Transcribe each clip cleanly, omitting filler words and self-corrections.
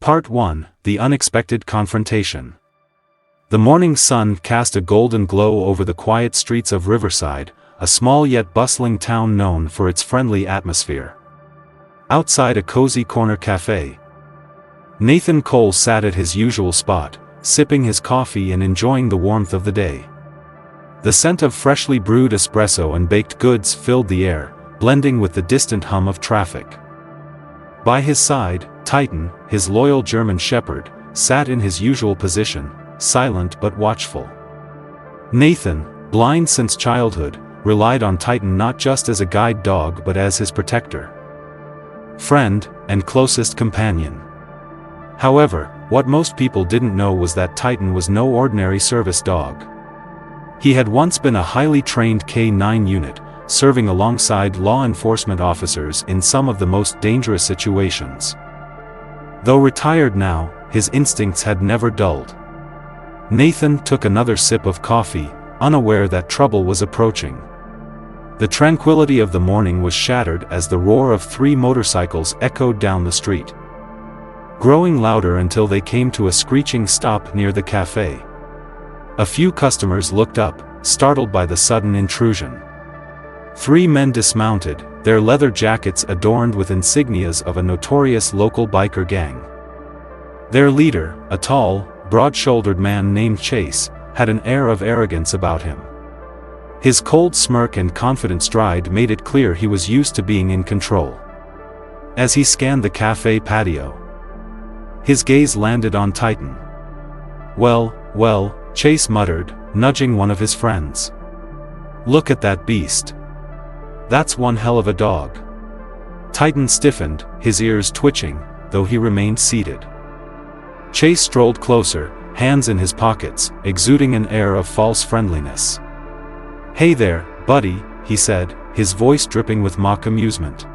Part 1: The Unexpected Confrontation. The morning sun cast a golden glow over the quiet streets of Riverside, a small yet bustling town known for its friendly atmosphere. Outside a cozy corner cafe, Nathan Cole sat at his usual spot, sipping his coffee and enjoying the warmth of the day. The scent of freshly brewed espresso and baked goods filled the air, blending with the distant hum of traffic. By his side, Titan, his loyal German shepherd, sat in his usual position, silent but watchful. Nathan, blind since childhood, relied on Titan not just as a guide dog but as his protector, friend, and closest companion. However, what most people didn't know was that Titan was no ordinary service dog. He had once been a highly trained K-9 unit, serving alongside law enforcement officers in some of the most dangerous situations. Though retired now, his instincts had never dulled. Nathan took another sip of coffee, unaware that trouble was approaching. The tranquility of the morning was shattered as the roar of 3 motorcycles echoed down the street, growing louder until they came to a screeching stop near the cafe. A few customers looked up, startled by the sudden intrusion. 3 men dismounted, their leather jackets adorned with insignias of a notorious local biker gang. Their leader, a tall, broad-shouldered man named Chase, had an air of arrogance about him. His cold smirk and confident stride made it clear he was used to being in control. As he scanned the cafe patio, his gaze landed on Titan. "Well, Chase muttered, nudging one of his friends. "Look at that beast. That's one hell of a dog." Titan stiffened, his ears twitching, though he remained seated. Chase strolled closer, hands in his pockets, exuding an air of false friendliness. "Hey there, buddy," he said, his voice dripping with mock amusement.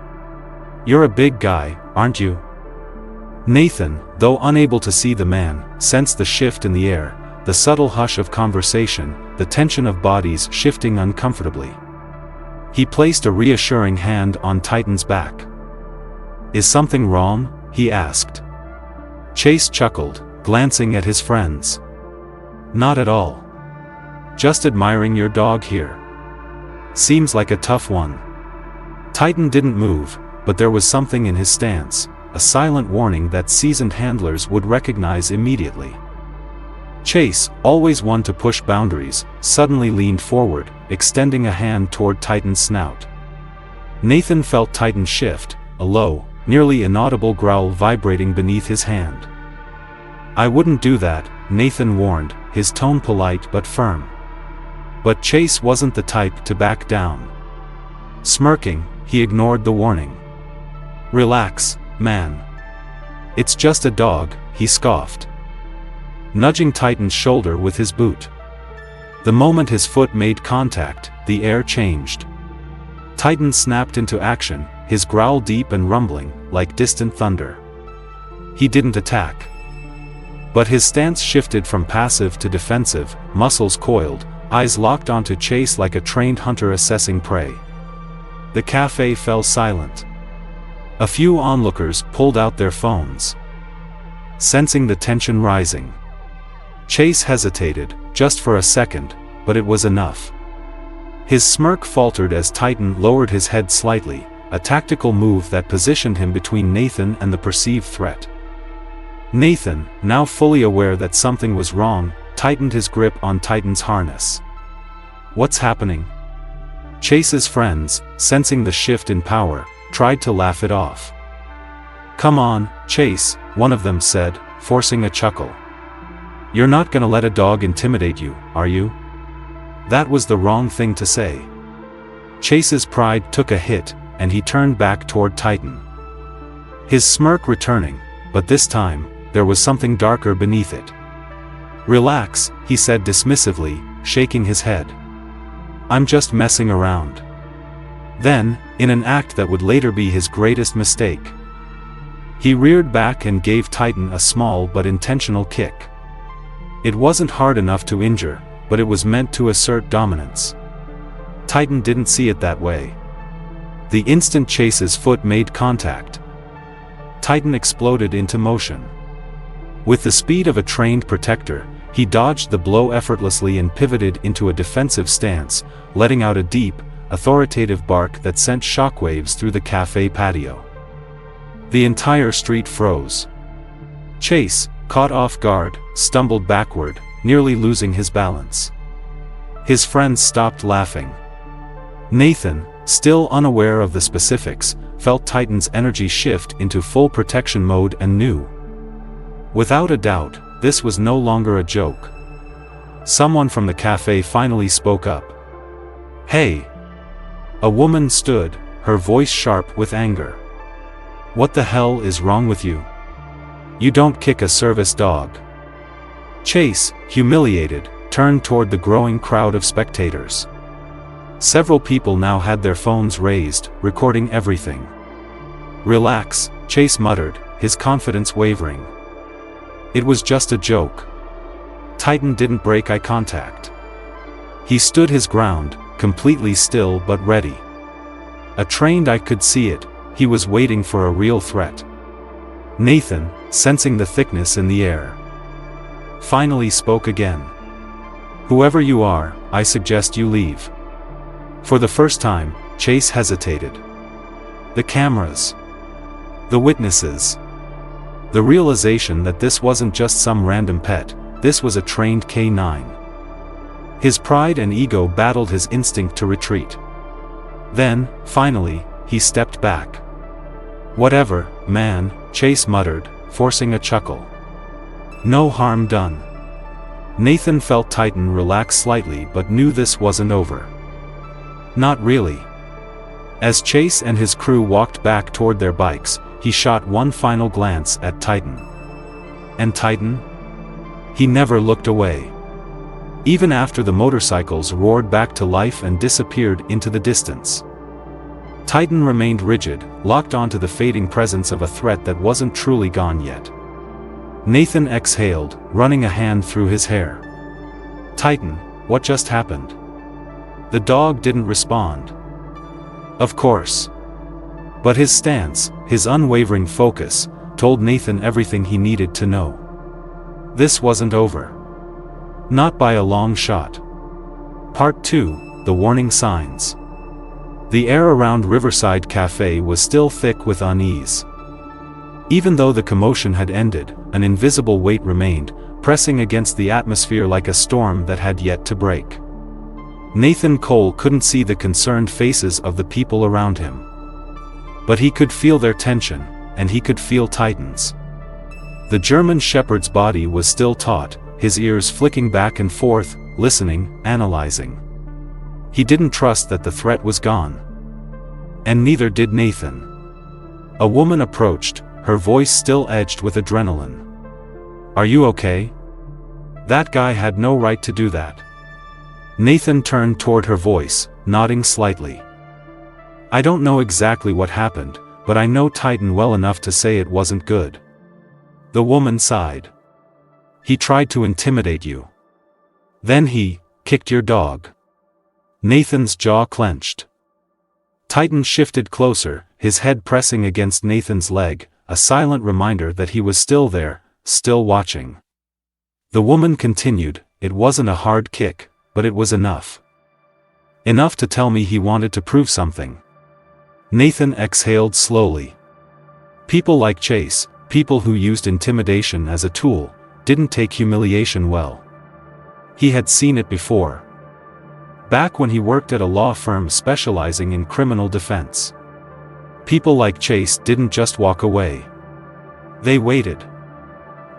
"You're a big guy, aren't you?" Nathan, though unable to see the man, sensed the shift in the air, the subtle hush of conversation, the tension of bodies shifting uncomfortably. He placed a reassuring hand on Titan's back. "Is something wrong?" he asked. Chase chuckled, glancing at his friends. "Not at all. Just admiring your dog here. Seems like a tough one." Titan didn't move, but there was something in his stance, a silent warning that seasoned handlers would recognize immediately. Chase, always one to push boundaries, suddenly leaned forward, extending a hand toward Titan's snout. Nathan felt Titan shift, a low, nearly inaudible growl vibrating beneath his hand. "I wouldn't do that," Nathan warned, his tone polite but firm. But Chase wasn't the type to back down. Smirking, he ignored the warning. "Relax, man. It's just a dog," he scoffed, nudging Titan's shoulder with his boot. The moment his foot made contact, the air changed. Titan snapped into action, his growl deep and rumbling, like distant thunder. He didn't attack, but his stance shifted from passive to defensive, muscles coiled, eyes locked onto Chase like a trained hunter assessing prey. The cafe fell silent. A few onlookers pulled out their phones, sensing the tension rising. Chase hesitated, just for a second, but it was enough. His smirk faltered as Titan lowered his head slightly, a tactical move that positioned him between Nathan and the perceived threat. Nathan, now fully aware that something was wrong, tightened his grip on Titan's harness. "What's happening?" Chase's friends, sensing the shift in power, tried to laugh it off. "Come on, Chase," one of them said, forcing a chuckle. "You're not gonna let a dog intimidate you, are you?" That was the wrong thing to say. Chase's pride took a hit, and he turned back toward Titan, his smirk returning, but this time, there was something darker beneath it. "Relax," he said dismissively, shaking his head. "I'm just messing around." Then, in an act that would later be his greatest mistake, he reared back and gave Titan a small but intentional kick. It wasn't hard enough to injure, but it was meant to assert dominance. Titan didn't see it that way. The instant Chase's foot made contact, Titan exploded into motion. With the speed of a trained protector, he dodged the blow effortlessly and pivoted into a defensive stance, letting out a deep, authoritative bark that sent shockwaves through the cafe patio. The entire street froze. Chase, caught off guard, stumbled backward, nearly losing his balance. His friends stopped laughing. Nathan, still unaware of the specifics, felt Titan's energy shift into full protection mode and knew. Without a doubt, this was no longer a joke. Someone from the cafe finally spoke up. "Hey!" A woman stood, her voice sharp with anger. "What the hell is wrong with you? You don't kick a service dog." Chase, humiliated, turned toward the growing crowd of spectators. Several people now had their phones raised, recording everything. "Relax," Chase muttered, his confidence wavering. It was just a joke. Titan didn't break eye contact. He stood his ground, completely still but ready. A trained eye could see it, he was waiting for a real threat. Nathan, sensing the thickness in the air, finally spoke again. "Whoever you are, I suggest you leave." For the first time, Chase hesitated. The cameras. The witnesses. The realization that this wasn't just some random pet, this was a trained K9. His pride and ego battled his instinct to retreat. Then, finally, he stepped back. "Whatever, man," Chase muttered, forcing a chuckle. "No harm done." Nathan felt Titan relax slightly but knew this wasn't over. Not really. As Chase and his crew walked back toward their bikes, he shot one final glance at Titan. And Titan? He never looked away. Even after the motorcycles roared back to life and disappeared into the distance, Titan remained rigid, locked onto the fading presence of a threat that wasn't truly gone yet. Nathan exhaled, running a hand through his hair. "Titan, what just happened?" The dog didn't respond. Of course. But his stance, his unwavering focus, told Nathan everything he needed to know. This wasn't over. Not by a long shot. Part 2, The Warning Signs. The air around Riverside Cafe was still thick with unease. Even though the commotion had ended, an invisible weight remained, pressing against the atmosphere like a storm that had yet to break. Nathan Cole couldn't see the concerned faces of the people around him. But he could feel their tension, and he could feel Titan's. The German shepherd's body was still taut, his ears flicking back and forth, listening, analyzing. He didn't trust that the threat was gone. And neither did Nathan. A woman approached, her voice still edged with adrenaline. "Are you okay? That guy had no right to do that." Nathan turned toward her voice, nodding slightly. "I don't know exactly what happened, but I know Titan well enough to say it wasn't good." The woman sighed. "He tried to intimidate you. Then he kicked your dog." Nathan's jaw clenched. Titan shifted closer, his head pressing against Nathan's leg, a silent reminder that he was still there, still watching. The woman continued, "It wasn't a hard kick, but it was enough. Enough to tell me he wanted to prove something." Nathan exhaled slowly. People like Chase, people who used intimidation as a tool, didn't take humiliation well. He had seen it before. Back when he worked at a law firm specializing in criminal defense. People like Chase didn't just walk away. They waited.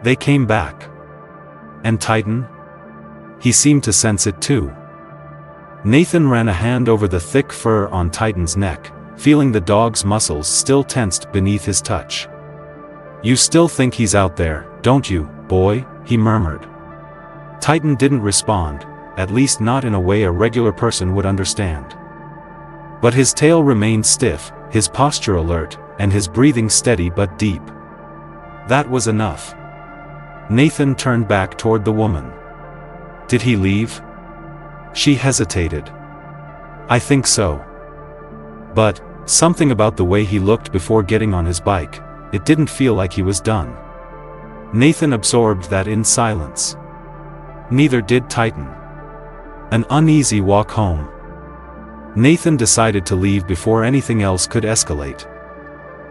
They came back. And Titan? He seemed to sense it too. Nathan ran a hand over the thick fur on Titan's neck, feeling the dog's muscles still tensed beneath his touch. "You still think he's out there, don't you, boy?" he murmured. Titan didn't respond, at least not in a way a regular person would understand. But his tail remained stiff, his posture alert, and his breathing steady but deep. That was enough. Nathan turned back toward the woman. "Did he leave?" She hesitated. "I think so. But, something about the way he looked before getting on his bike, it didn't feel like he was done." Nathan absorbed that in silence. Neither did Titan. An uneasy walk home. Nathan decided to leave before anything else could escalate.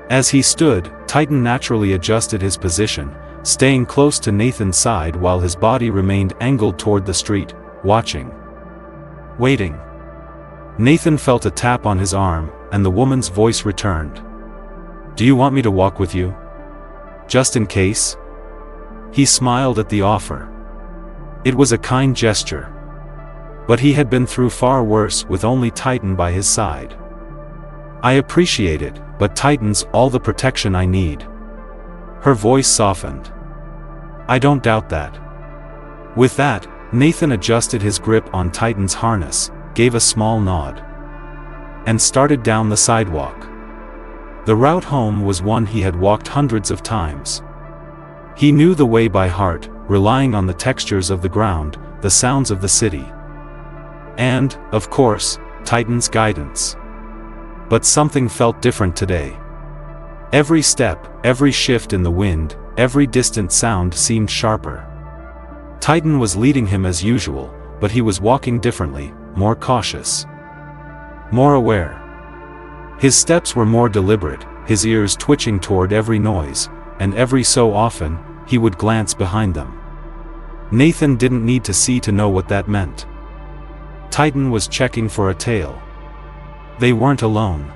As he stood, Titan naturally adjusted his position, staying close to Nathan's side while his body remained angled toward the street, watching. Waiting. Nathan felt a tap on his arm, and the woman's voice returned. "Do you want me to walk with you? Just in case?" He smiled at the offer. It was a kind gesture. But he had been through far worse with only Titan by his side. "I appreciate it, but Titan's all the protection I need." Her voice softened. "I don't doubt that." With that, Nathan adjusted his grip on Titan's harness, gave a small nod, and started down the sidewalk. The route home was one he had walked hundreds of times. He knew the way by heart, relying on the textures of the ground, the sounds of the city. And, of course, Titan's guidance. But something felt different today. Every step, every shift in the wind, every distant sound seemed sharper. Titan was leading him as usual, but he was walking differently, more cautious, more aware. His steps were more deliberate, his ears twitching toward every noise, and every so often, he would glance behind them. Nathan didn't need to see to know what that meant. Titan was checking for a tail. They weren't alone.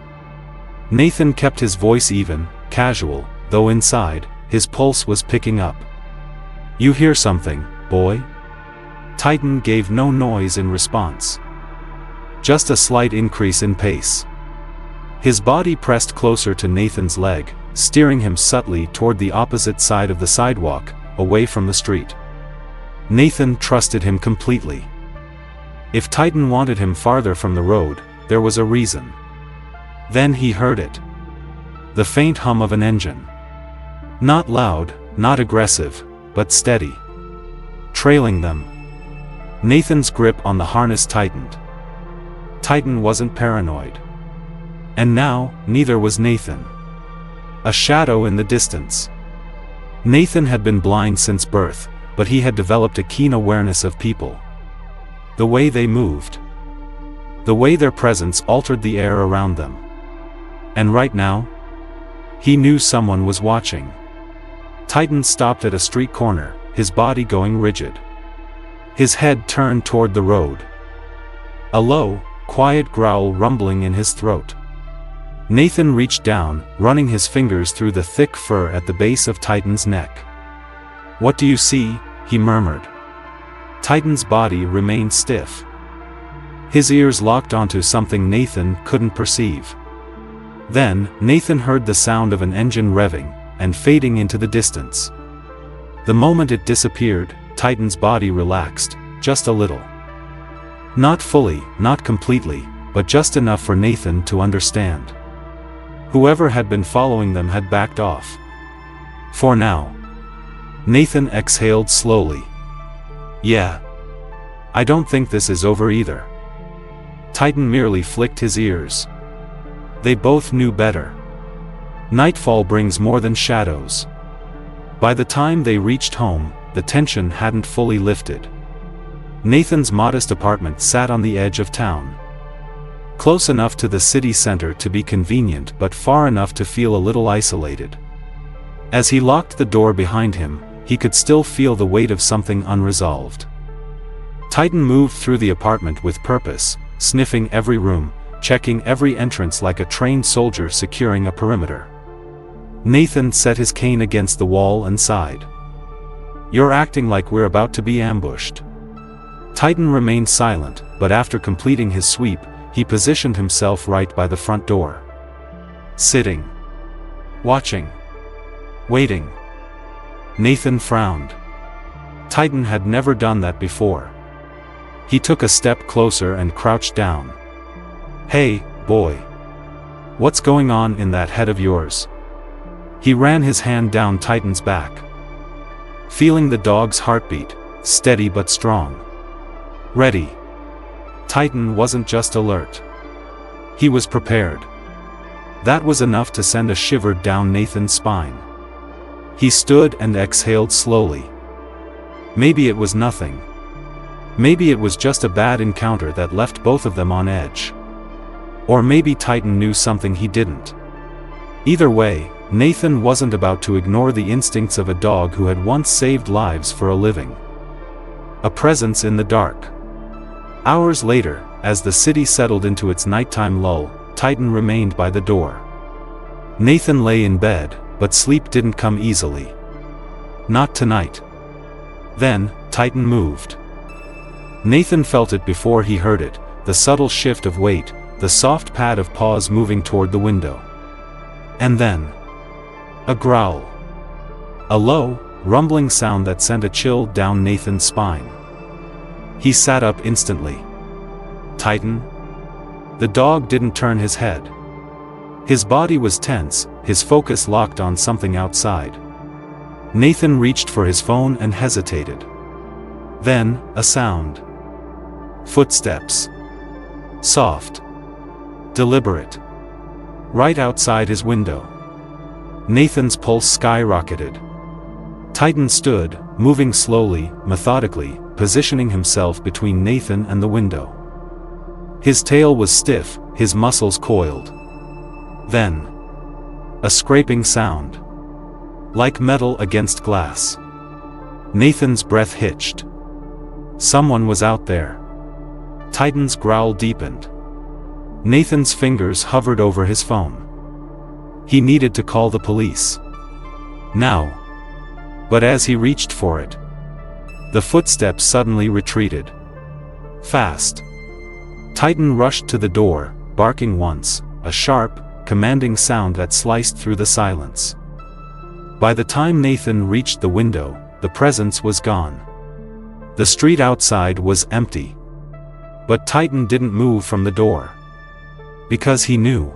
Nathan kept his voice even, casual, though inside, his pulse was picking up. "You hear something, boy?" Titan gave no noise in response. Just a slight increase in pace. His body pressed closer to Nathan's leg, steering him subtly toward the opposite side of the sidewalk, away from the street. Nathan trusted him completely. If Titan wanted him farther from the road, there was a reason. Then he heard it. The faint hum of an engine. Not loud, not aggressive, but steady. Trailing them. Nathan's grip on the harness tightened. Titan wasn't paranoid. And now, neither was Nathan. A shadow in the distance. Nathan had been blind since birth, but he had developed a keen awareness of people. The way they moved. The way their presence altered the air around them. And right now, he knew someone was watching. Titan stopped at a street corner, his body going rigid. His head turned toward the road. A low, quiet growl rumbling in his throat. Nathan reached down, running his fingers through the thick fur at the base of Titan's neck. "What do you see?" he murmured. Titan's body remained stiff. His ears locked onto something Nathan couldn't perceive. Then, Nathan heard the sound of an engine revving, and fading into the distance. The moment it disappeared, Titan's body relaxed, just a little. Not fully, not completely, but just enough for Nathan to understand. Whoever had been following them had backed off. For now. Nathan exhaled slowly. "Yeah. I don't think this is over either." Titan merely flicked his ears. They both knew better. Nightfall brings more than shadows. By the time they reached home, the tension hadn't fully lifted. Nathan's modest apartment sat on the edge of town. Close enough to the city center to be convenient but far enough to feel a little isolated. As he locked the door behind him, he could still feel the weight of something unresolved. Titan moved through the apartment with purpose, sniffing every room, checking every entrance like a trained soldier securing a perimeter. Nathan set his cane against the wall and sighed. "You're acting like we're about to be ambushed." Titan remained silent, but after completing his sweep, he positioned himself right by the front door. Sitting. Watching. Waiting. Nathan frowned. Titan had never done that before. He took a step closer and crouched down. "Hey, boy. What's going on in that head of yours?" He ran his hand down Titan's back. Feeling the dog's heartbeat, steady but strong. Ready. Titan wasn't just alert. He was prepared. That was enough to send a shiver down Nathan's spine. He stood and exhaled slowly. Maybe it was nothing. Maybe it was just a bad encounter that left both of them on edge. Or maybe Titan knew something he didn't. Either way, Nathan wasn't about to ignore the instincts of a dog who had once saved lives for a living. A presence in the dark. Hours later, as the city settled into its nighttime lull, Titan remained by the door. Nathan lay in bed, but sleep didn't come easily. Not tonight. Then, Titan moved. Nathan felt it before he heard it, the subtle shift of weight, the soft pad of paws moving toward the window. And then, a growl. A low, rumbling sound that sent a chill down Nathan's spine. He sat up instantly. Titan? The dog didn't turn his head. His body was tense, his focus locked on something outside. Nathan reached for his phone and hesitated. Then, a sound. Footsteps. Soft. Deliberate. Right outside his window. Nathan's pulse skyrocketed. Titan stood, moving slowly, methodically, positioning himself between Nathan and the window. His tail was stiff, his muscles coiled. Then, a scraping sound. Like metal against glass. Nathan's breath hitched. Someone was out there. Titan's growl deepened. Nathan's fingers hovered over his phone. He needed to call the police. Now. But as he reached for it, the footsteps suddenly retreated. Fast. Titan rushed to the door, barking once, a sharp, commanding sound that sliced through the silence. By the time Nathan reached the window, the presence was gone. The street outside was empty. But Titan didn't move from the door. Because he knew.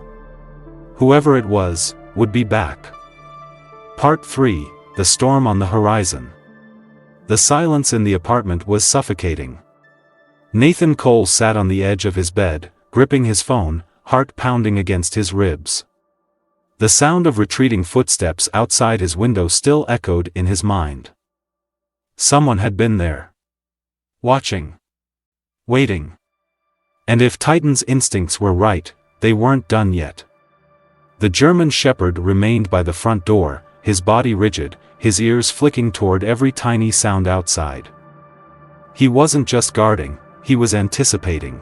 Whoever it was, would be back. Part 3, The Storm on the Horizon. The silence in the apartment was suffocating. Nathan Cole sat on the edge of his bed, gripping his phone, heart pounding against his ribs. The sound of retreating footsteps outside his window still echoed in his mind. Someone had been there. Watching. Waiting. And if Titan's instincts were right, they weren't done yet. The German Shepherd remained by the front door, his body rigid, his ears flicking toward every tiny sound outside. He wasn't just guarding, he was anticipating.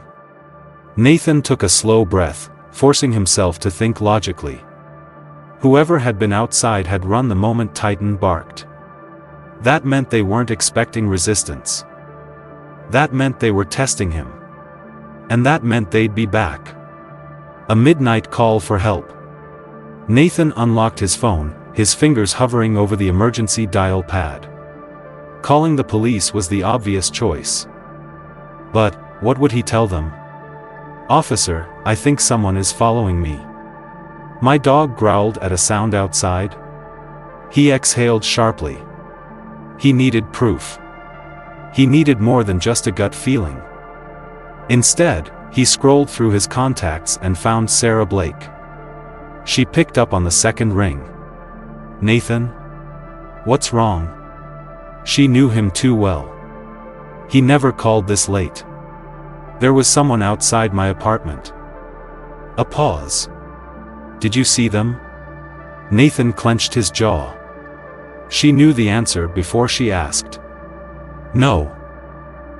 Nathan took a slow breath, forcing himself to think logically. Whoever had been outside had run the moment Titan barked. That meant they weren't expecting resistance. That meant they were testing him. And that meant they'd be back. A midnight call for help. Nathan unlocked his phone, his fingers hovering over the emergency dial pad. Calling the police was the obvious choice. But, what would he tell them? "Officer, I think someone is following me." My dog growled at a sound outside. He exhaled sharply. He needed proof. He needed more than just a gut feeling. Instead, he scrolled through his contacts and found Sarah Blake. She picked up on the second ring. "Nathan? What's wrong?" She knew him too well. He never called this late. "There was someone outside my apartment." A pause. "Did you see them?" Nathan clenched his jaw. She knew the answer before she asked. No.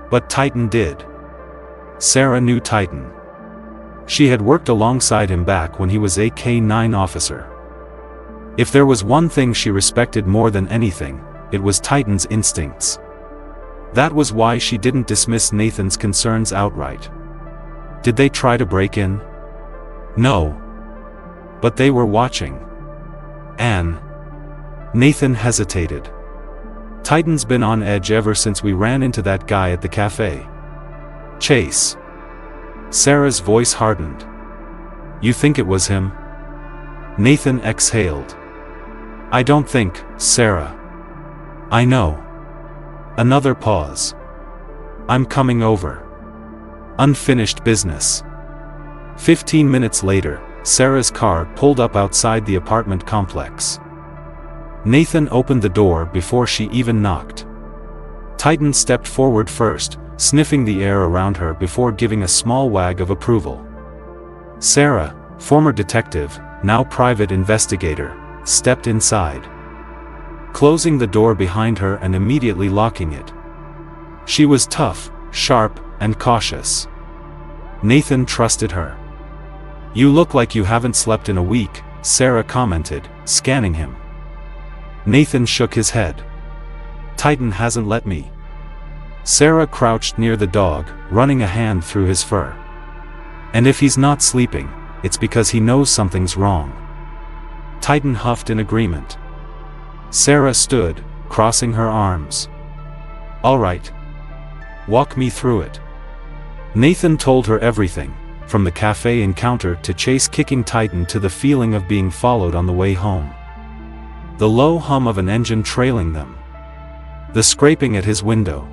But Titan did. Sarah knew Titan. She had worked alongside him back when he was a K-9 officer. If there was one thing she respected more than anything, it was Titan's instincts. That was why she didn't dismiss Nathan's concerns outright. Did they try to break in? No. But they were watching. Anne. Nathan hesitated. Titan's been on edge ever since we ran into that guy at the cafe. Chase. Sarah's voice hardened. "You think it was him?" Nathan exhaled. "I don't think, Sarah. I know." Another pause. "I'm coming over." Unfinished business. 15 minutes later, Sarah's car pulled up outside the apartment complex. Nathan opened the door before she even knocked. Titan stepped forward first, sniffing the air around her before giving a small wag of approval. Sarah, former detective, now private investigator, stepped inside, closing the door behind her and immediately locking it. She was tough, sharp, and cautious. Nathan trusted her. "You look like you haven't slept in a week," Sarah commented, scanning him. Nathan shook his head. "Titan hasn't let me." Sarah crouched near the dog, running a hand through his fur. "And if he's not sleeping, it's because he knows something's wrong." Titan huffed in agreement. Sarah stood, crossing her arms. "All right. Walk me through it." Nathan told her everything, from the cafe encounter to Chase kicking Titan to the feeling of being followed on the way home. The low hum of an engine trailing them. The scraping at his window.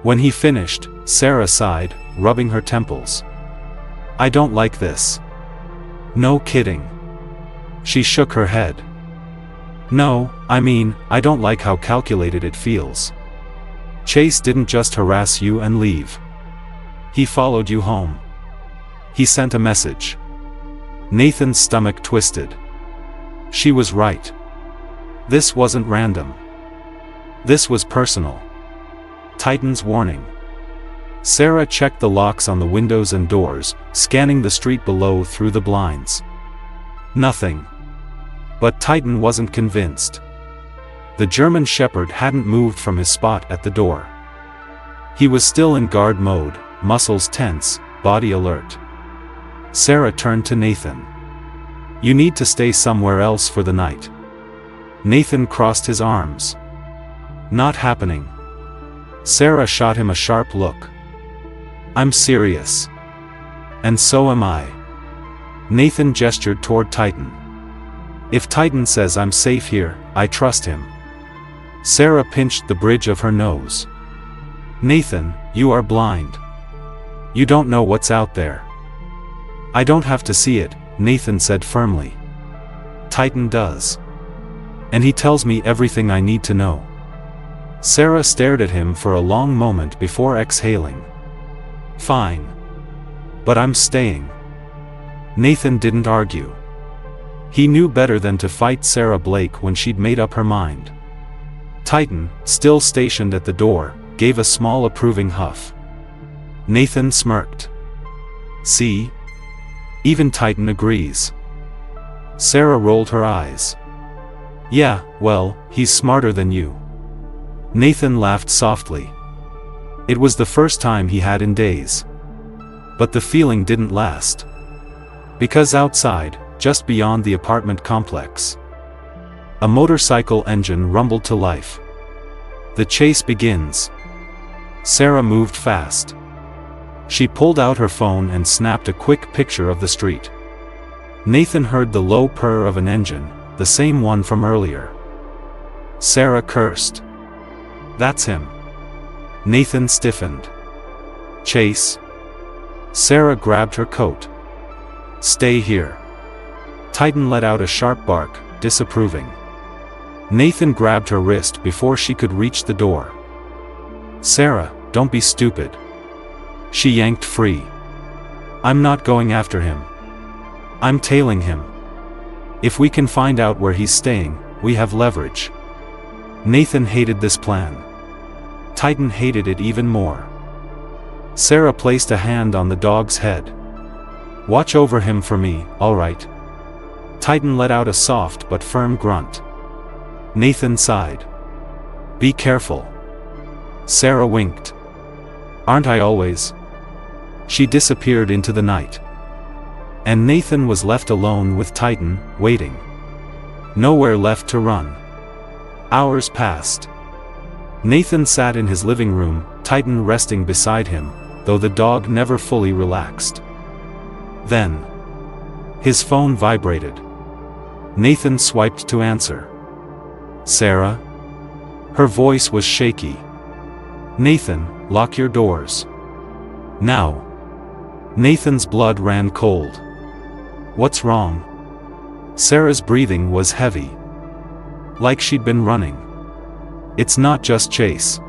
When he finished, Sarah sighed, rubbing her temples. "I don't like this." "No kidding." She shook her head. "No, I mean, I don't like how calculated it feels. Chase didn't just harass you and leave. He followed you home. He sent a message." Nathan's stomach twisted. She was right. This wasn't random. This was personal. Titan's warning. Sarah checked the locks on the windows and doors, scanning the street below through the blinds. Nothing. But Titan wasn't convinced. The German Shepherd hadn't moved from his spot at the door. He was still in guard mode, muscles tense, body alert. Sarah turned to Nathan. "You need to stay somewhere else for the night." Nathan crossed his arms. "Not happening." Sarah shot him a sharp look. "I'm serious. And so am I." Nathan gestured toward Titan. "If Titan says I'm safe here, I trust him." Sarah pinched the bridge of her nose. "Nathan, you are blind. You don't know what's out there." "I don't have to see it," Nathan said firmly. "Titan does. And he tells me everything I need to know." Sarah stared at him for a long moment before exhaling. "Fine. But I'm staying." Nathan didn't argue. He knew better than to fight Sarah Blake when she'd made up her mind. Titan, still stationed at the door, gave a small approving huff. Nathan smirked. "See? Even Titan agrees." Sarah rolled her eyes. "Yeah, well, he's smarter than you." Nathan laughed softly. It was the first time he had in days. But the feeling didn't last. Because outside, just beyond the apartment complex, a motorcycle engine rumbled to life. The chase begins. Sarah moved fast. She pulled out her phone and snapped a quick picture of the street. Nathan heard the low purr of an engine, the same one from earlier. Sarah cursed. "That's him." Nathan stiffened. "Chase." Sarah grabbed her coat. "Stay here." Titan let out a sharp bark, disapproving. Nathan grabbed her wrist before she could reach the door. "Sarah, don't be stupid." She yanked free. "I'm not going after him. I'm tailing him. If we can find out where he's staying, we have leverage." Nathan hated this plan. Titan hated it even more. Sarah placed a hand on the dog's head. "Watch over him for me, all right?" Titan let out a soft but firm grunt. Nathan sighed. "Be careful." Sarah winked. "Aren't I always?" She disappeared into the night. And Nathan was left alone with Titan, waiting. Nowhere left to run. Hours passed. Nathan sat in his living room, Titan resting beside him, though the dog never fully relaxed. Then, his phone vibrated. Nathan swiped to answer. "Sarah?" Her voice was shaky. "Nathan, lock your doors. Now." Nathan's blood ran cold. "What's wrong?" Sarah's breathing was heavy. Like she'd been running. It's not just Chase.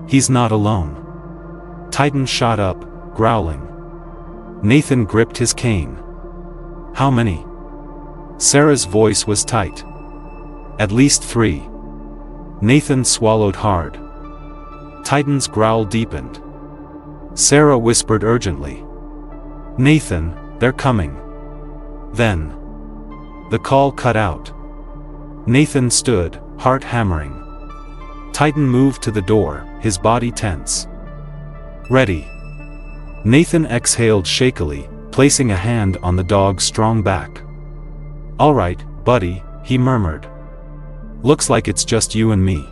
He's not alone. Titan shot up, growling. Nathan gripped his cane. How many? Sarah's voice was tight. At least 3. Nathan swallowed hard. Titan's growl deepened. Sarah whispered urgently. Nathan, they're coming. Then. The call cut out. Nathan stood, heart hammering. Titan moved to the door, his body tense. Ready. Nathan exhaled shakily, placing a hand on the dog's strong back. All right, buddy, he murmured. Looks like it's just you and me.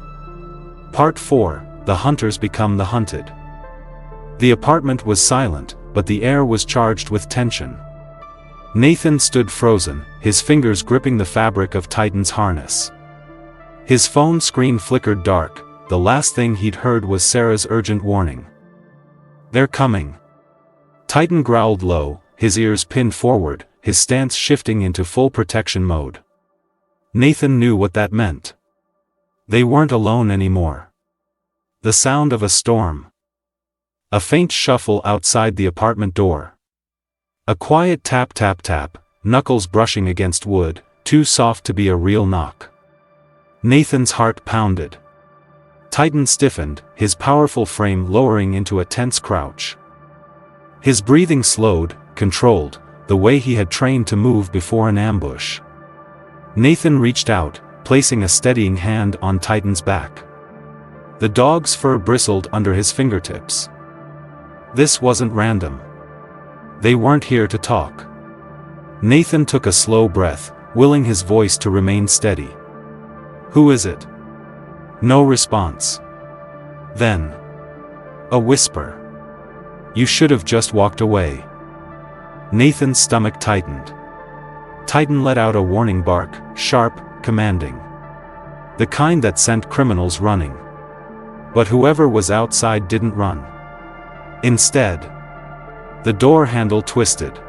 Part 4, The Hunters Become the Hunted. The apartment was silent, but the air was charged with tension. Nathan stood frozen, his fingers gripping the fabric of Titan's harness. His phone screen flickered dark, the last thing he'd heard was Sarah's urgent warning. They're coming. Titan growled low, his ears pinned forward, his stance shifting into full protection mode. Nathan knew what that meant. They weren't alone anymore. The sound of a storm. A faint shuffle outside the apartment door. A quiet tap tap tap, knuckles brushing against wood, too soft to be a real knock. Nathan's heart pounded. Titan stiffened, his powerful frame lowering into a tense crouch. His breathing slowed, controlled, the way he had trained to move before an ambush. Nathan reached out, placing a steadying hand on Titan's back. The dog's fur bristled under his fingertips. This wasn't random. They weren't here to talk. Nathan took a slow breath, willing his voice to remain steady. Who is it? No response. Then. A whisper. You should have just walked away. Nathan's stomach tightened. Titan let out a warning bark, sharp, commanding. The kind that sent criminals running. But whoever was outside didn't run. Instead, the door handle twisted.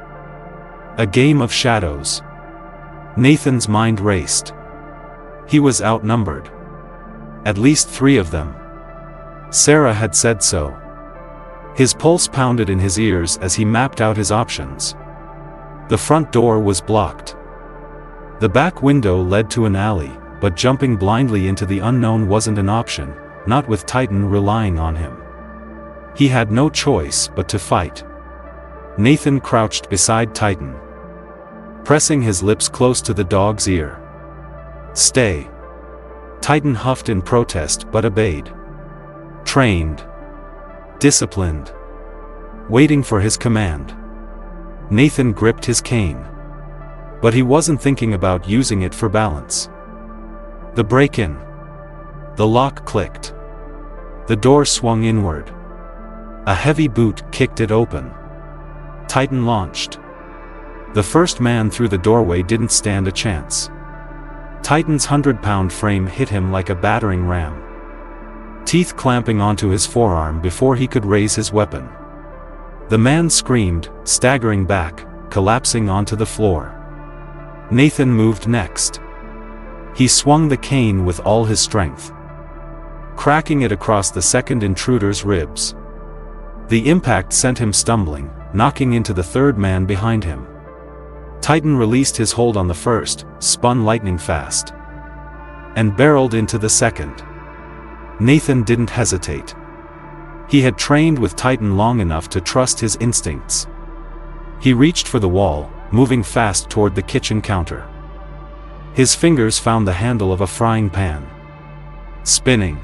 A game of shadows. Nathan's mind raced. He was outnumbered. At least 3 of them. Sarah had said so. His pulse pounded in his ears as he mapped out his options. The front door was blocked. The back window led to an alley, but jumping blindly into the unknown wasn't an option, not with Titan relying on him. He had no choice but to fight. Nathan crouched beside Titan, pressing his lips close to the dog's ear. Stay. Titan huffed in protest but obeyed. Trained. Disciplined. Waiting for his command. Nathan gripped his cane. But he wasn't thinking about using it for balance. The break-in. The lock clicked. The door swung inward. A heavy boot kicked it open. Titan launched. The first man through the doorway didn't stand a chance. Titan's 100-pound frame hit him like a battering ram. Teeth clamping onto his forearm before he could raise his weapon. The man screamed, staggering back, collapsing onto the floor. Nathan moved next. He swung the cane with all his strength, cracking it across the second intruder's ribs. The impact sent him stumbling, knocking into the third man behind him. Titan released his hold on the first, spun lightning fast, and barreled into the second. Nathan didn't hesitate. He had trained with Titan long enough to trust his instincts. He reached for the wall, moving fast toward the kitchen counter. His fingers found the handle of a frying pan. Spinning.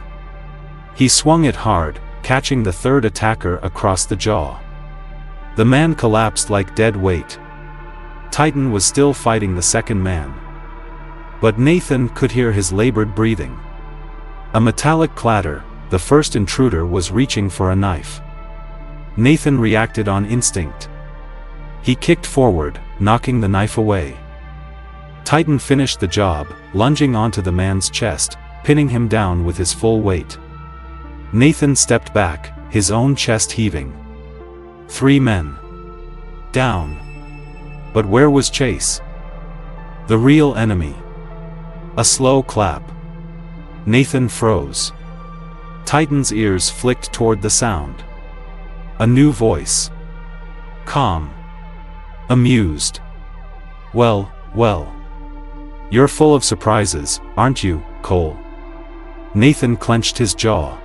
He swung it hard, catching the third attacker across the jaw. The man collapsed like dead weight. Titan was still fighting the second man. But Nathan could hear his labored breathing. A metallic clatter, the first intruder was reaching for a knife. Nathan reacted on instinct. He kicked forward, knocking the knife away. Titan finished the job, lunging onto the man's chest, pinning him down with his full weight. Nathan stepped back, his own chest heaving. 3 men. Down. But where was Chase? The real enemy. A slow clap. Nathan froze. Titan's ears flicked toward the sound. A new voice. Calm. Amused. Well, well. You're full of surprises, aren't you, Cole? Nathan clenched his jaw.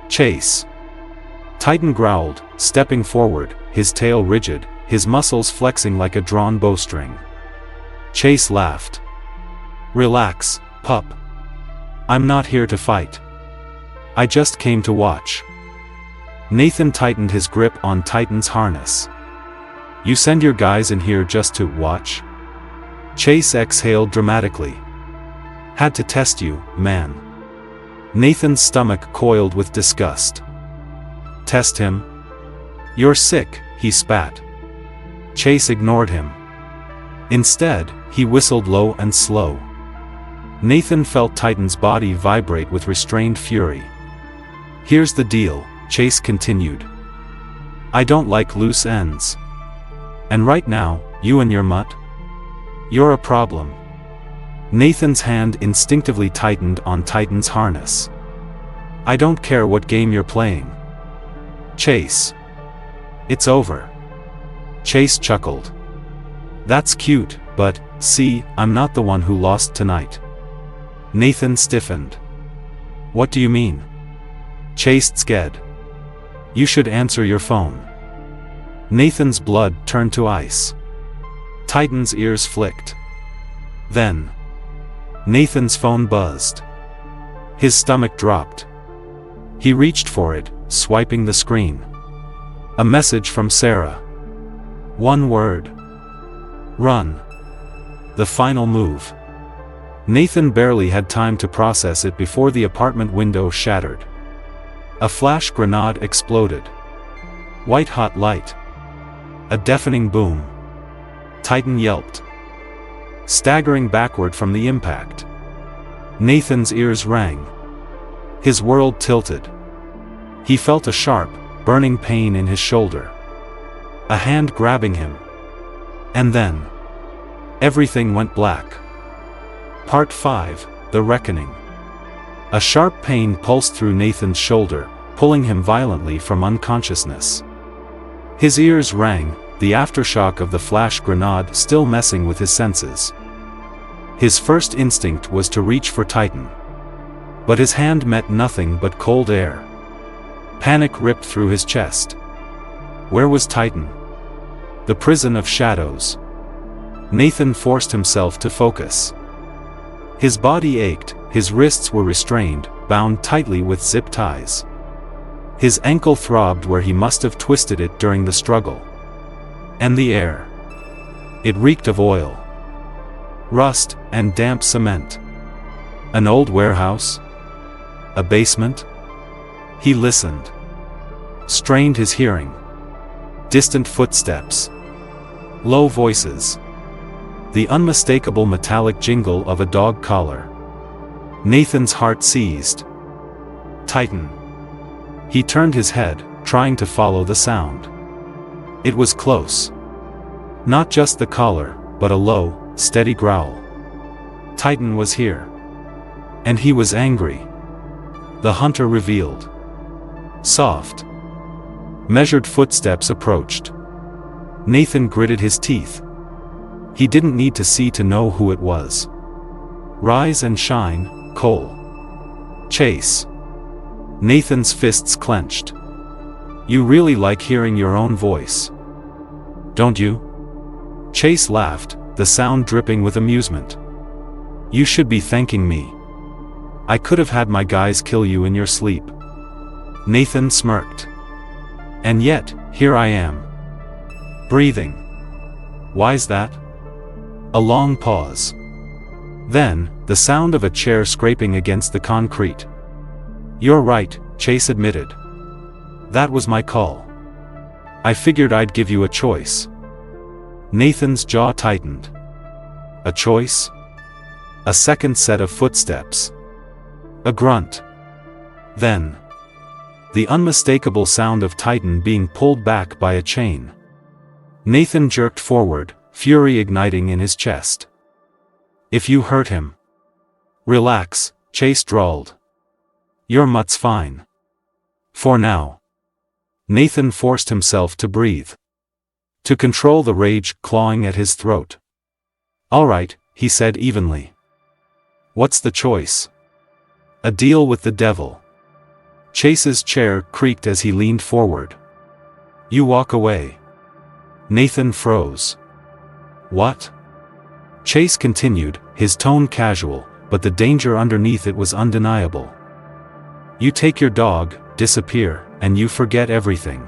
Chase. Titan growled, stepping forward, his tail rigid, his muscles flexing like a drawn bowstring. Chase laughed. Relax, pup. I'm not here to fight. I just came to watch. Nathan tightened his grip on Titan's harness. You send your guys in here just to watch? Chase exhaled dramatically. Had to test you, man. Nathan's stomach coiled with disgust. Test him? You're sick, he spat. Chase ignored him. Instead, he whistled low and slow. Nathan felt Titan's body vibrate with restrained fury. Here's the deal, Chase continued. I don't like loose ends. And right now, you and your mutt? You're a problem. Nathan's hand instinctively tightened on Titan's harness. I don't care what game you're playing. Chase. It's over. Chase chuckled. That's cute, but, see, I'm not the one who lost tonight. Nathan stiffened. What do you mean? Chase scared. You should answer your phone. Nathan's blood turned to ice. Titan's ears flicked. Then, Nathan's phone buzzed. His stomach dropped. He reached for it, swiping the screen. A message from Sarah. One word. Run. The final move. Nathan barely had time to process it before the apartment window shattered. A flash grenade exploded. White-hot light. A deafening boom. Titan yelped, staggering backward from the impact. Nathan's ears rang. His world tilted. He felt a sharp, burning pain in his shoulder. A hand grabbing him. And then, everything went black. Part 5, The Reckoning. A sharp pain pulsed through Nathan's shoulder, pulling him violently from unconsciousness. His ears rang, the aftershock of the flash grenade still messing with his senses. His first instinct was to reach for Titan. But his hand met nothing but cold air. Panic ripped through his chest. Where was Titan? The prison of shadows. Nathan forced himself to focus. His body ached, his wrists were restrained, bound tightly with zip ties. His ankle throbbed where he must have twisted it during the struggle. And the air. It reeked of oil, rust, and damp cement. An old warehouse? A basement? He listened. Strained his hearing. Distant footsteps. Low voices. The unmistakable metallic jingle of a dog collar. Nathan's heart seized. Titan. He turned his head, trying to follow the sound. It was close. Not just the collar, but a low, steady growl. Titan was here. And he was angry. The hunter revealed. Soft, measured footsteps approached. Nathan gritted his teeth. He didn't need to see to know who it was. Rise and shine, Cole. Chase. Nathan's fists clenched. You really like hearing your own voice. Don't you? Chase laughed, the sound dripping with amusement. You should be thanking me. I could have had my guys kill you in your sleep. Nathan smirked. And yet, here I am. Breathing. Why's that? A long pause. Then, the sound of a chair scraping against the concrete. You're right, Chase admitted. That was my call. I figured I'd give you a choice. Nathan's jaw tightened. A choice? A second set of footsteps. A grunt. Then, the unmistakable sound of Titan being pulled back by a chain. Nathan jerked forward, fury igniting in his chest. If you hurt him, Relax, Chase drawled. Your mutt's fine. For now. Nathan forced himself to breathe. To control the rage clawing at his throat. All right, he said evenly. What's the choice? A deal with the devil. Chase's chair creaked as he leaned forward. You walk away. Nathan froze. What? Chase continued, his tone casual, but the danger underneath it was undeniable. You take your dog, disappear, and you forget everything.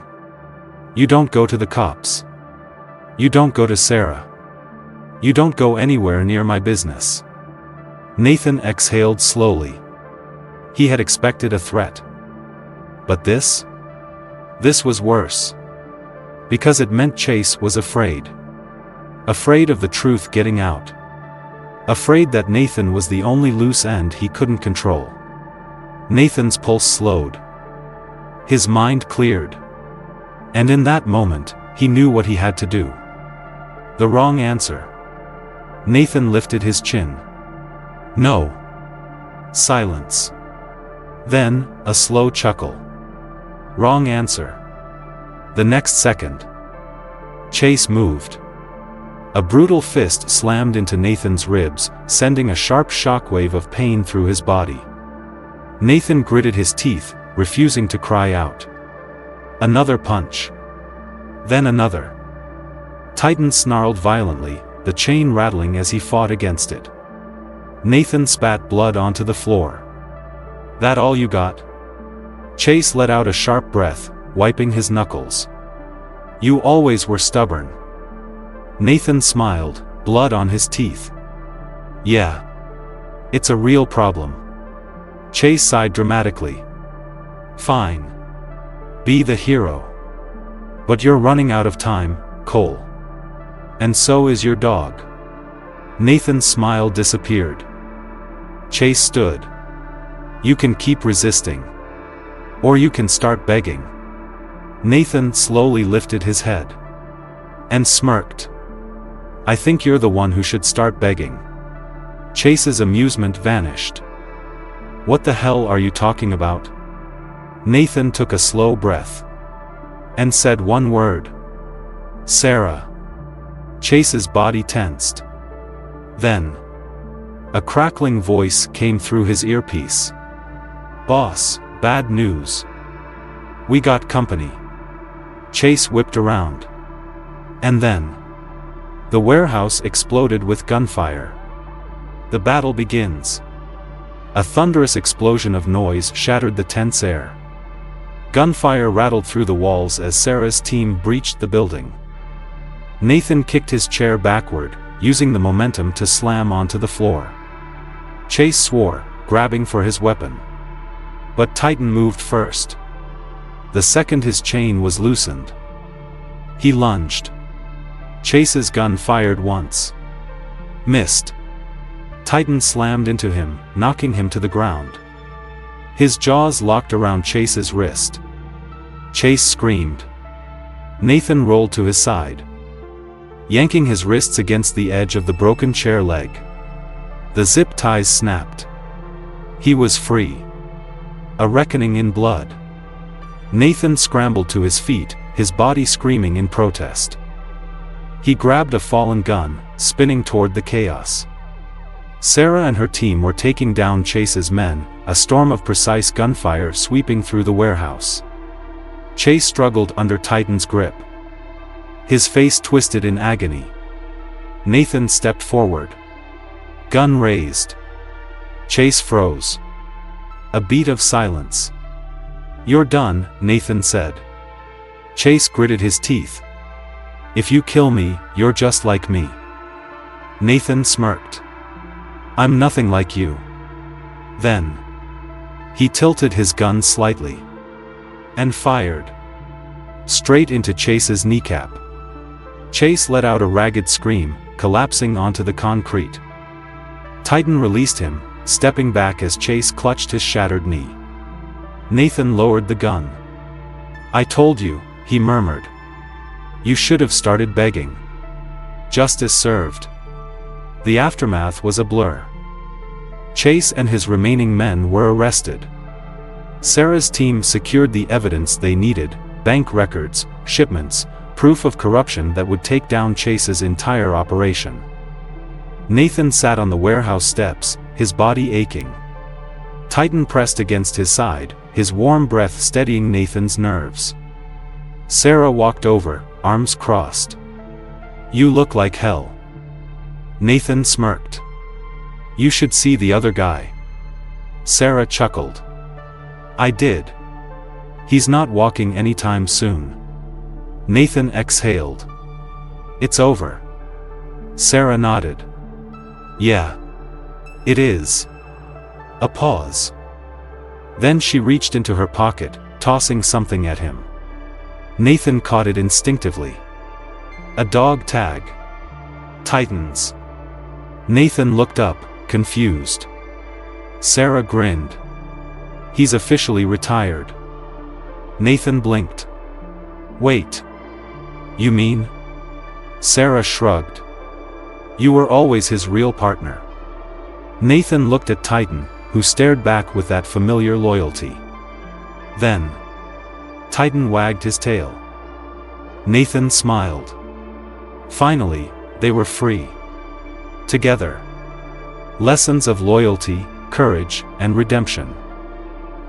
You don't go to the cops. You don't go to Sarah. You don't go anywhere near my business. Nathan exhaled slowly. He had expected a threat. But this? This was worse. Because it meant Chase was afraid. Afraid of the truth getting out. Afraid that Nathan was the only loose end he couldn't control. Nathan's pulse slowed. His mind cleared. And in that moment, he knew what he had to do. The wrong answer. Nathan lifted his chin. No. Silence. Then, a slow chuckle. Wrong answer. The next second. Chase moved. A brutal fist slammed into Nathan's ribs, sending a sharp shockwave of pain through his body. Nathan gritted his teeth, refusing to cry out. Another punch. Then another. Titan snarled violently, the chain rattling as he fought against it. Nathan spat blood onto the floor. That all you got? Chase let out a sharp breath, wiping his knuckles. You always were stubborn. Nathan smiled, blood on his teeth. Yeah. It's a real problem. Chase sighed dramatically. Fine. Be the hero. But you're running out of time, Cole. And so is your dog. Nathan's smile disappeared. Chase stood. You can keep resisting. Or you can start begging. Nathan slowly lifted his head. And smirked. I think you're the one who should start begging. Chase's amusement vanished. What the hell are you talking about? Nathan took a slow breath. And said one word. Sarah. Chase's body tensed. Then. A crackling voice came through his earpiece. Boss, bad news. We got company. Chase whipped around. And then. The warehouse exploded with gunfire. The battle begins. A thunderous explosion of noise shattered the tense air. Gunfire rattled through the walls as Sarah's team breached the building. Nathan kicked his chair backward, using the momentum to slam onto the floor. Chase swore, grabbing for his weapon. But Titan moved first. The second his chain was loosened. He lunged. Chase's gun fired once. Missed. Titan slammed into him, knocking him to the ground. His jaws locked around Chase's wrist. Chase screamed. Nathan rolled to his side, yanking his wrists against the edge of the broken chair leg. The zip ties snapped. He was free. A reckoning in blood. Nathan scrambled to his feet, his body screaming in protest. He grabbed a fallen gun, spinning toward the chaos. Sarah and her team were taking down Chase's men, a storm of precise gunfire sweeping through the warehouse. Chase struggled under Titan's grip. His face twisted in agony. Nathan stepped forward. Gun raised. Chase froze. A beat of silence. You're done, Nathan said. Chase gritted his teeth. If you kill me, you're just like me. Nathan smirked. I'm nothing like you. Then. He tilted his gun slightly. And fired. Straight into Chase's kneecap. Chase let out a ragged scream, collapsing onto the concrete. Titan released him, stepping back as Chase clutched his shattered knee. Nathan lowered the gun. I told you, he murmured. You should have started begging. Justice served. The aftermath was a blur. Chase and his remaining men were arrested. Sarah's team secured the evidence they needed: bank records, shipments, proof of corruption that would take down Chase's entire operation. Nathan sat on the warehouse steps, his body aching. Titan pressed against his side, his warm breath steadying Nathan's nerves. Sarah walked over, arms crossed. "You look like hell." Nathan smirked. "You should see the other guy." Sarah chuckled. "I did. He's not walking anytime soon." Nathan exhaled. "It's over." Sarah nodded. "Yeah. It is." A pause. Then she reached into her pocket, tossing something at him. Nathan caught it instinctively. A dog tag. Titans. Nathan looked up, confused. Sarah grinned. "He's officially retired." Nathan blinked. "Wait. You mean?" Sarah shrugged. "You were always his real partner." Nathan looked at Titan, who stared back with that familiar loyalty. Then, Titan wagged his tail. Nathan smiled. Finally, they were free. Together. Lessons of loyalty, courage, and redemption.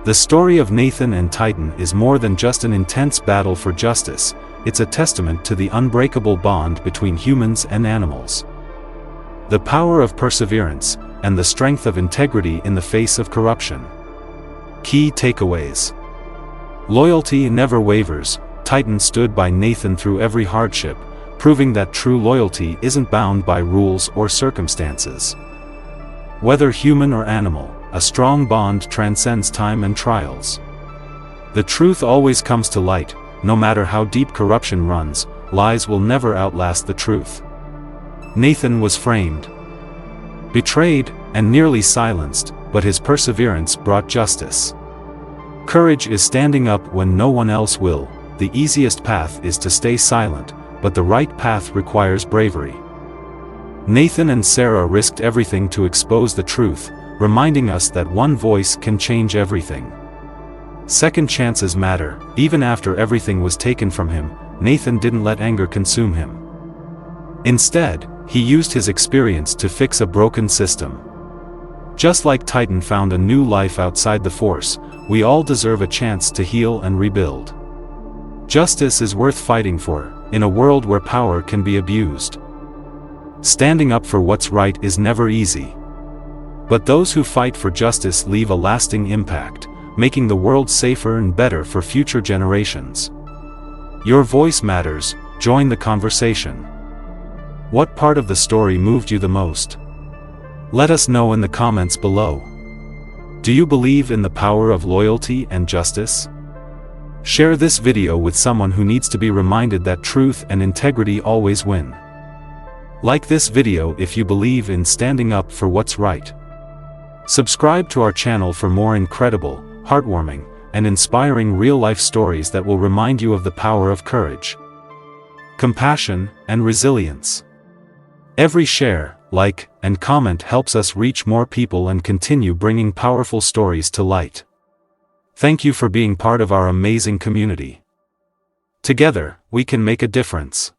The story of Nathan and Titan is more than just an intense battle for justice, it's a testament to the unbreakable bond between humans and animals. The power of perseverance, and the strength of integrity in the face of corruption. Key takeaways. Loyalty never wavers. Titan stood by Nathan through every hardship, proving that true loyalty isn't bound by rules or circumstances. Whether human or animal, a strong bond transcends time and trials. The truth always comes to light, no matter how deep corruption runs, lies will never outlast the truth. Nathan was framed, betrayed, and nearly silenced, but his perseverance brought justice. Courage is standing up when no one else will. The easiest path is to stay silent, but the right path requires bravery. Nathan and Sarah risked everything to expose the truth, reminding us that one voice can change everything. Second chances matter. Even after everything was taken from him, Nathan didn't let anger consume him. Instead, he used his experience to fix a broken system. Just like Titan found a new life outside the Force, we all deserve a chance to heal and rebuild. Justice is worth fighting for, in a world where power can be abused. Standing up for what's right is never easy. But those who fight for justice leave a lasting impact, making the world safer and better for future generations. Your voice matters. Join the conversation. What part of the story moved you the most? Let us know in the comments below. Do you believe in the power of loyalty and justice? Share this video with someone who needs to be reminded that truth and integrity always win. Like this video if you believe in standing up for what's right. Subscribe to our channel for more incredible, heartwarming, and inspiring real-life stories that will remind you of the power of courage, compassion, and resilience. Every share, like, and comment helps us reach more people and continue bringing powerful stories to light. Thank you for being part of our amazing community. Together, we can make a difference.